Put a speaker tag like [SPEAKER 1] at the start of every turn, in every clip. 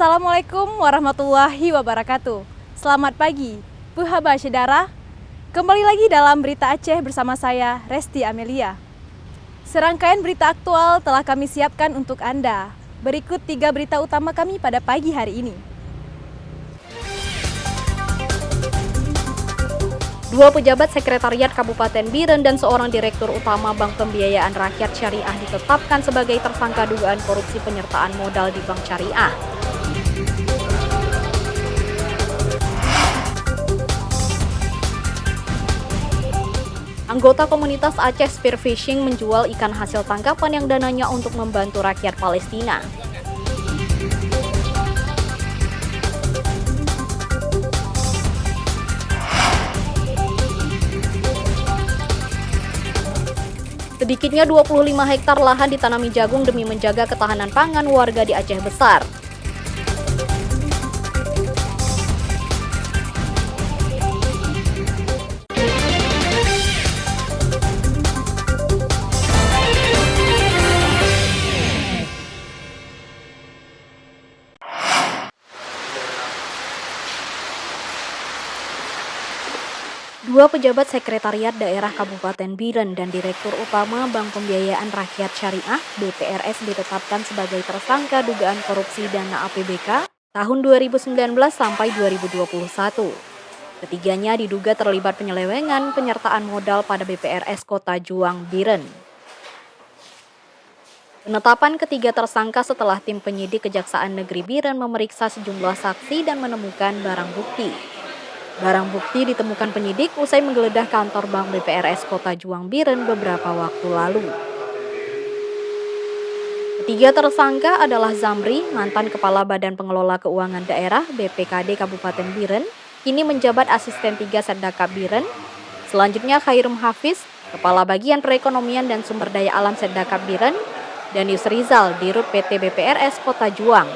[SPEAKER 1] Assalamualaikum warahmatullahi wabarakatuh. Selamat pagi, Puhaba Syedara. Kembali lagi dalam Berita Aceh bersama saya, Resti Amelia. Serangkaian berita aktual telah kami siapkan untuk Anda. Berikut 3 berita utama kami pada pagi hari ini. 2 pejabat sekretariat Kabupaten Biren dan seorang direktur utama Bank Pembiayaan Rakyat Syariah ditetapkan sebagai tersangka dugaan korupsi penyertaan modal di Bank Syariah. Anggota komunitas Aceh Spearfishing menjual ikan hasil tangkapan yang dananya untuk membantu rakyat Palestina. Sedikitnya 25 hektar lahan ditanami jagung demi menjaga ketahanan pangan warga di Aceh Besar. Dua pejabat sekretariat daerah Kabupaten Biren dan Direktur Utama Bank Pembiayaan Rakyat Syariah (BPRS) ditetapkan sebagai tersangka dugaan korupsi dana APBK tahun 2019 sampai 2021. Ketiganya diduga terlibat penyelewengan penyertaan modal pada BPRS Kota Juang, Biren. Penetapan ketiga tersangka setelah tim penyidik Kejaksaan Negeri Biren memeriksa sejumlah saksi dan menemukan barang bukti. Barang bukti ditemukan penyidik usai menggeledah kantor Bank BPRS Kota Juang Biren beberapa waktu lalu. Ketiga tersangka adalah Zamri, mantan Kepala Badan Pengelola Keuangan Daerah BPKD Kabupaten Biren, kini menjabat Asisten 3 Setdakap Biren. Selanjutnya Khairum Hafiz, Kepala Bagian Perekonomian dan Sumber Daya Alam Setdakap Biren, dan Yusrizal, Dirut PT BPRS Kota Juang.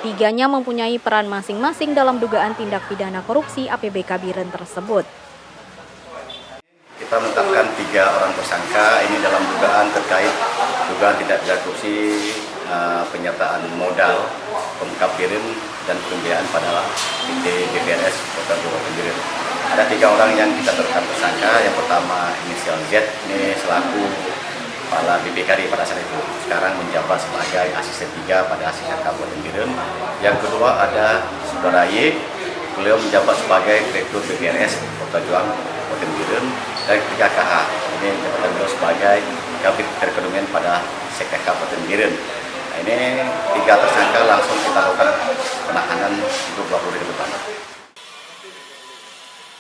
[SPEAKER 1] Tiganya mempunyai peran masing-masing dalam dugaan tindak pidana korupsi APBK Biren tersebut.
[SPEAKER 2] Kita menetapkan 3 orang tersangka ini dalam dugaan terkait dugaan tindak pidana korupsi penyertaan modal Pemkab Biren dan pembiayaan pada PT BPRS Kota Juang Biren. Ada 3 orang yang kita tetapkan tersangka. Yang pertama inisial Z, ini selaku Kepala BPKD pada saat itu, sekarang menjabat sebagai Asisten 3 pada Asisten Kabupaten Biren. Yang kedua ada Saudara Y, beliau menjabat sebagai Direktur BPRS Kota Juang Kabupaten Biren. Dan ketiga KH, ini jabatan beliau sebagai Kabid Perekonomian pada Sekda Kabupaten Biren. Nah, ini 3 tersangka langsung kita lakukan penahanan untuk 20 hari ke depan.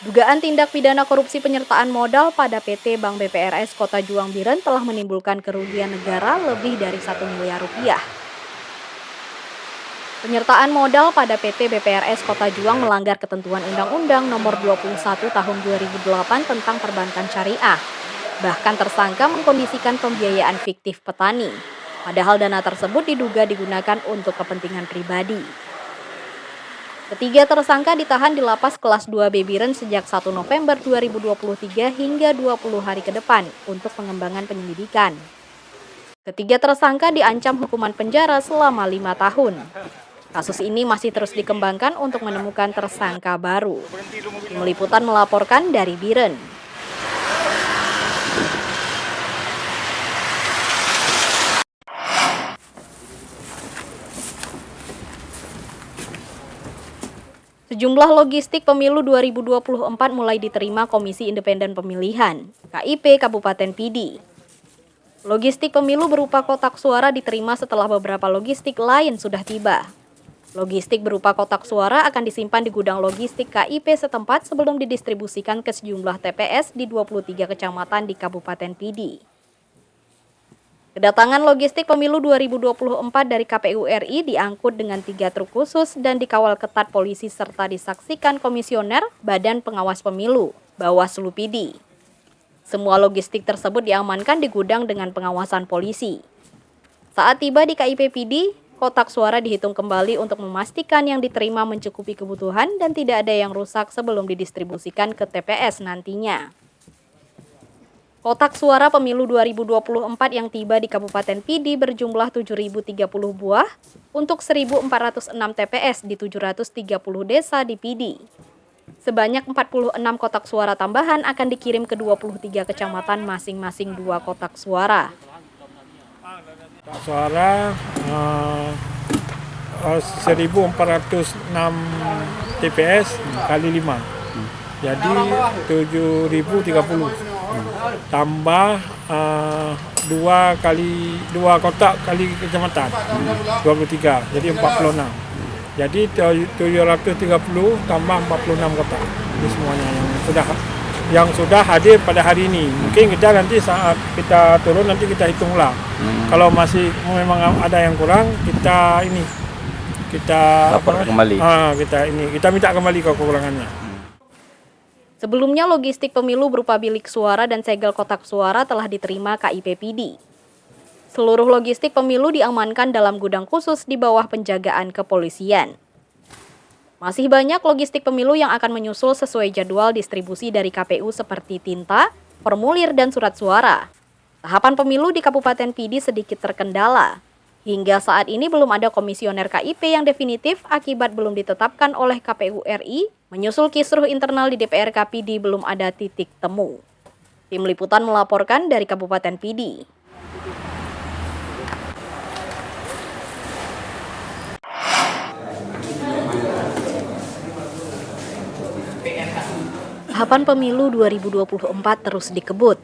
[SPEAKER 1] Dugaan tindak pidana korupsi penyertaan modal pada PT Bank BPRS Kota Juang Biren telah menimbulkan kerugian negara lebih dari 1 miliar rupiah. Penyertaan modal pada PT BPRS Kota Juang melanggar ketentuan Undang-Undang Nomor 21 Tahun 2008 tentang Perbankan Syariah. Bahkan tersangka mengkondisikan pembiayaan fiktif petani, padahal dana tersebut diduga digunakan untuk kepentingan pribadi. Ketiga tersangka ditahan di Lapas Kelas 2B Biren sejak 1 November 2023 hingga 20 hari ke depan untuk pengembangan penyelidikan. Ketiga tersangka diancam hukuman penjara selama 5 tahun. Kasus ini masih terus dikembangkan untuk menemukan tersangka baru. Tim Liputan melaporkan dari Biren. Sejumlah logistik pemilu 2024 mulai diterima Komisi Independen Pemilihan, KIP Kabupaten Pidi. Logistik pemilu berupa kotak suara diterima setelah beberapa logistik lain sudah tiba. Logistik berupa kotak suara akan disimpan di gudang logistik KIP setempat sebelum didistribusikan ke sejumlah TPS di 23 kecamatan di Kabupaten Pidi. Kedatangan logistik pemilu 2024 dari KPU RI diangkut dengan 3 truk khusus dan dikawal ketat polisi serta disaksikan Komisioner Badan Pengawas Pemilu, Bawaslu Pidi. Semua logistik tersebut diamankan di gudang dengan pengawasan polisi. Saat tiba di KIP Pidi, kotak suara dihitung kembali untuk memastikan yang diterima mencukupi kebutuhan dan tidak ada yang rusak sebelum didistribusikan ke TPS nantinya. Kotak suara pemilu 2024 yang tiba di Kabupaten Pidi berjumlah 7.030 buah untuk 1.406 TPS di 730 desa di Pidi. Sebanyak 46 kotak suara tambahan akan dikirim ke 23 kecamatan masing-masing 2 kotak suara.
[SPEAKER 3] Kotak suara 1.406 TPS kali 5. Jadi 7.030 tambah 2 kotak kali kecamatan 23, jadi 46. Jadi 730 tambah 46 kotak. Ini semuanya yang sudah hadir pada hari ini. Mungkin kita nanti saat kita turun nanti kita hitung ulang. Kalau masih memang ada yang kurang, kita
[SPEAKER 4] lapor kembali.
[SPEAKER 3] Kita minta kembali kekurangannya.
[SPEAKER 1] Sebelumnya, logistik pemilu berupa bilik suara dan segel kotak suara telah diterima KIP Pidi. Seluruh logistik pemilu diamankan dalam gudang khusus di bawah penjagaan kepolisian. Masih banyak logistik pemilu yang akan menyusul sesuai jadwal distribusi dari KPU seperti tinta, formulir, dan surat suara. Tahapan pemilu di Kabupaten Pidi sedikit terkendala. Hingga saat ini belum ada komisioner KIP yang definitif akibat belum ditetapkan oleh KPU RI, menyusul kisruh internal di DPRK Pidi belum ada titik temu. Tim Liputan melaporkan dari Kabupaten Pidi. Tahapan pemilu 2024 terus dikebut.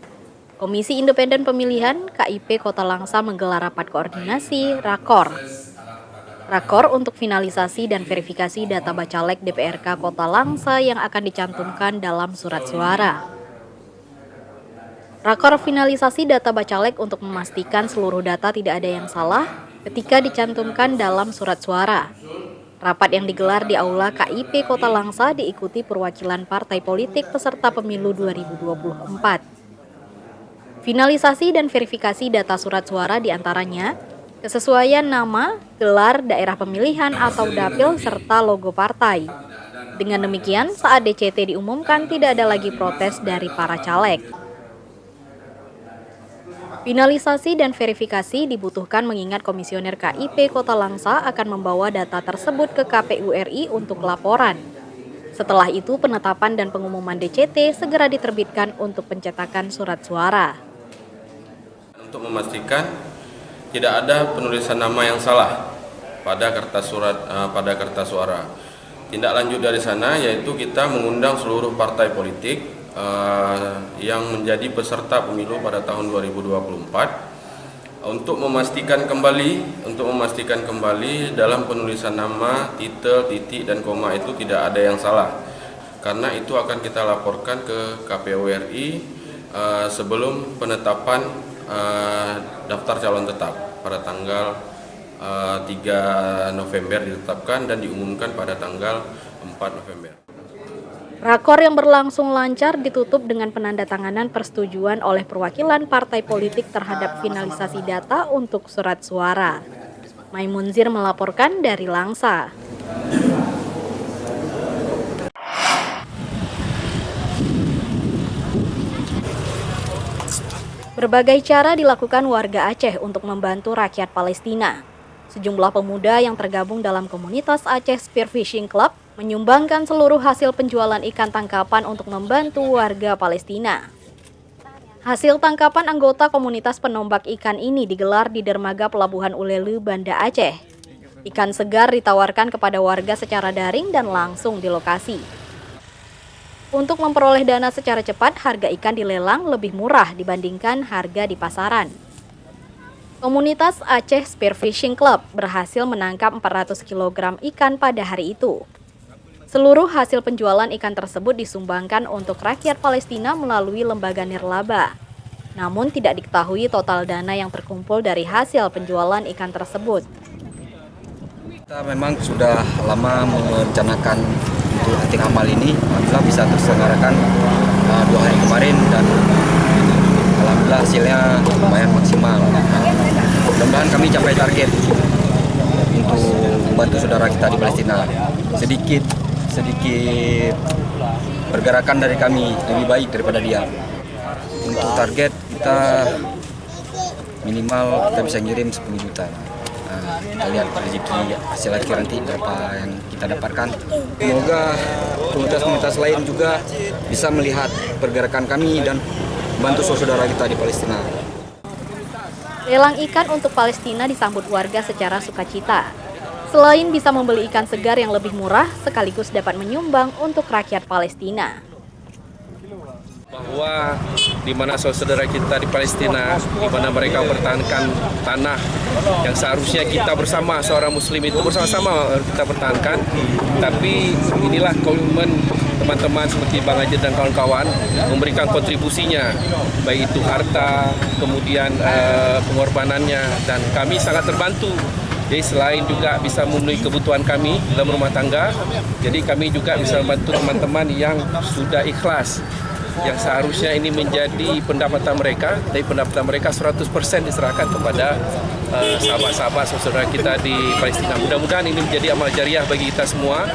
[SPEAKER 1] Komisi Independen Pemilihan KIP Kota Langsa menggelar rapat koordinasi Rakor. Rakor untuk finalisasi dan verifikasi data bacalek DPRK Kota Langsa yang akan dicantumkan dalam surat suara. Rakor finalisasi data bacalek untuk memastikan seluruh data tidak ada yang salah ketika dicantumkan dalam surat suara. Rapat yang digelar di Aula KIP Kota Langsa diikuti perwakilan partai politik peserta pemilu 2024. Finalisasi dan verifikasi data surat suara diantaranya kesesuaian nama, gelar, daerah pemilihan atau dapil, serta logo partai. Dengan demikian, saat DCT diumumkan tidak ada lagi protes dari para caleg. Finalisasi dan verifikasi dibutuhkan mengingat komisioner KIP Kota Langsa akan membawa data tersebut ke KPU RI untuk laporan. Setelah itu, penetapan dan pengumuman DCT segera diterbitkan untuk pencetakan surat suara.
[SPEAKER 5] Untuk memastikan tidak ada penulisan nama yang salah pada kertas suara. Tindak lanjut dari sana yaitu kita mengundang seluruh partai politik yang menjadi peserta pemilu pada tahun 2024 untuk memastikan kembali dalam penulisan nama, titel, titik, dan koma itu tidak ada yang salah. Karena itu akan kita laporkan ke KPU RI sebelum penetapan daftar calon tetap pada tanggal 3 November ditetapkan dan diumumkan pada tanggal 4 November.
[SPEAKER 1] Rakor yang berlangsung lancar ditutup dengan penandatanganan persetujuan oleh perwakilan partai politik terhadap finalisasi data untuk surat suara. Maimunzir melaporkan dari Langsa. Berbagai cara dilakukan warga Aceh untuk membantu rakyat Palestina. Sejumlah pemuda yang tergabung dalam komunitas Aceh Spearfishing Club menyumbangkan seluruh hasil penjualan ikan tangkapan untuk membantu warga Palestina. Hasil tangkapan anggota komunitas penombak ikan ini digelar di dermaga Pelabuhan Ulelu, Banda Aceh. Ikan segar ditawarkan kepada warga secara daring dan langsung di lokasi. Untuk memperoleh dana secara cepat, harga ikan dilelang lebih murah dibandingkan harga di pasaran. Komunitas Aceh Spearfishing Club berhasil menangkap 400 kg ikan pada hari itu. Seluruh hasil penjualan ikan tersebut disumbangkan untuk rakyat Palestina melalui lembaga nirlaba. Namun tidak diketahui total dana yang terkumpul dari hasil penjualan ikan tersebut.
[SPEAKER 6] Kita memang sudah lama merencanakan untuk latihan amal ini, alhamdulillah bisa terselenggarakan 2 hari kemarin dan alhamdulillah hasilnya lumayan maksimal. Mudah-mudahan kami capai target untuk membantu saudara kita di Palestina. Sedikit pergerakan dari kami lebih baik daripada dia. Untuk target kita minimal kita bisa ngirim 10 juta. Kita lihat rezeki hasil akhir nanti berapa yang kita dapatkan. Semoga komunitas-komunitas lain juga bisa melihat pergerakan kami dan bantu saudara kita di Palestina.
[SPEAKER 1] Lelang ikan untuk Palestina disambut warga secara sukacita. Selain bisa membeli ikan segar yang lebih murah, sekaligus dapat menyumbang untuk rakyat Palestina.
[SPEAKER 7] Bahwa di mana saudara kita di Palestina, di mana mereka mempertahankan tanah yang seharusnya kita bersama seorang Muslim itu bersama-sama kita pertahankan. Tapi inilah komitmen teman-teman seperti Bang Ajit dan kawan-kawan memberikan kontribusinya, baik itu harta, kemudian pengorbanannya, dan kami sangat terbantu. Jadi selain juga bisa memenuhi kebutuhan kami dalam rumah tangga, jadi kami juga bisa membantu teman-teman yang sudah ikhlas, yang seharusnya ini menjadi pendapatan mereka, tapi pendapatan mereka 100% diserahkan kepada sahabat-sahabat saudara kita di Palestina. Mudah-mudahan ini menjadi amal jariah bagi kita semua.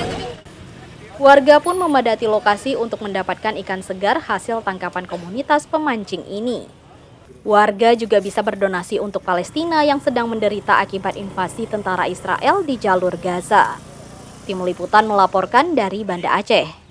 [SPEAKER 1] Warga pun memadati lokasi untuk mendapatkan ikan segar hasil tangkapan komunitas pemancing ini. Warga juga bisa berdonasi untuk Palestina yang sedang menderita akibat invasi tentara Israel di jalur Gaza. Tim Liputan melaporkan dari Banda Aceh.